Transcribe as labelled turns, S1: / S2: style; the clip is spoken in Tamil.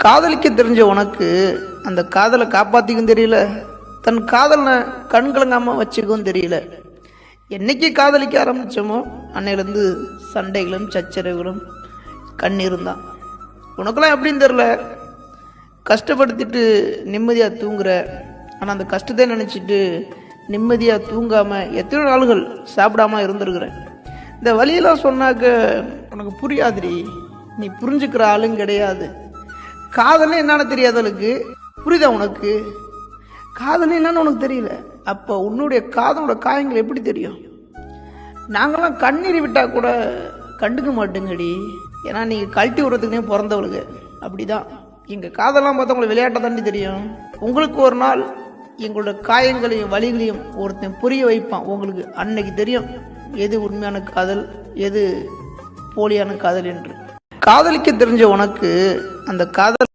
S1: காதலிக்க தெரிஞ்ச உனக்கு அந்த காதலை காப்பாற்றிக்கும் தெரியல, தன் காதலை கண்கலங்காமல் வச்சுக்கவும் தெரியல. என்னைக்கு காதலிக்க ஆரம்பித்தோமோ அன்னையிலேருந்து சண்டைகளும் சச்சரவுகளும் கண்ணீரும் தான். உனக்கெல்லாம் எப்படின்னு தெரில, கஷ்டப்படுத்திட்டு நிம்மதியாக தூங்குற. ஆனால் அந்த கஷ்டத்தை நினச்சிட்டு நிம்மதியாக தூங்காமல் எத்தனை நாள்கள் சாப்பிடாம இருந்திருக்கிறேன். இந்த வழியெல்லாம் சொன்னாக்க உனக்கு புரியாதுடி, நீ புரிஞ்சுக்கிற ஆளும் கிடையாது. காதல்னு என்னன்னு தெரியாதவளுக்கு புரியுதா உனக்கு? காதல் என்னன்னு உனக்கு தெரியல. அப்போ உன்னுடைய காதலோட காயங்கள் எப்படி தெரியும்? நாங்களாம் கண்ணீர் விட்டா கூட கண்டுக்க மாட்டேங்கடி. ஏன்னா நீங்கள் கழட்டி விடுறதுக்குனே பிறந்தவளுக்கு. அப்படிதான் எங்கள் காதலாம் பார்த்தா உங்களுக்கு விளையாட்டை தாண்டி தெரியும். உங்களுக்கு ஒரு நாள் எங்களோட காயங்களையும் வலிகளையும் ஒருத்தன் புரிய வைப்பான். உங்களுக்கு அன்னைக்கு தெரியும் எது உண்மையான காதல், எது போலியான காதல் என்று. காதலிக்க தெரிஞ்ச உனக்கு அந்த காதல்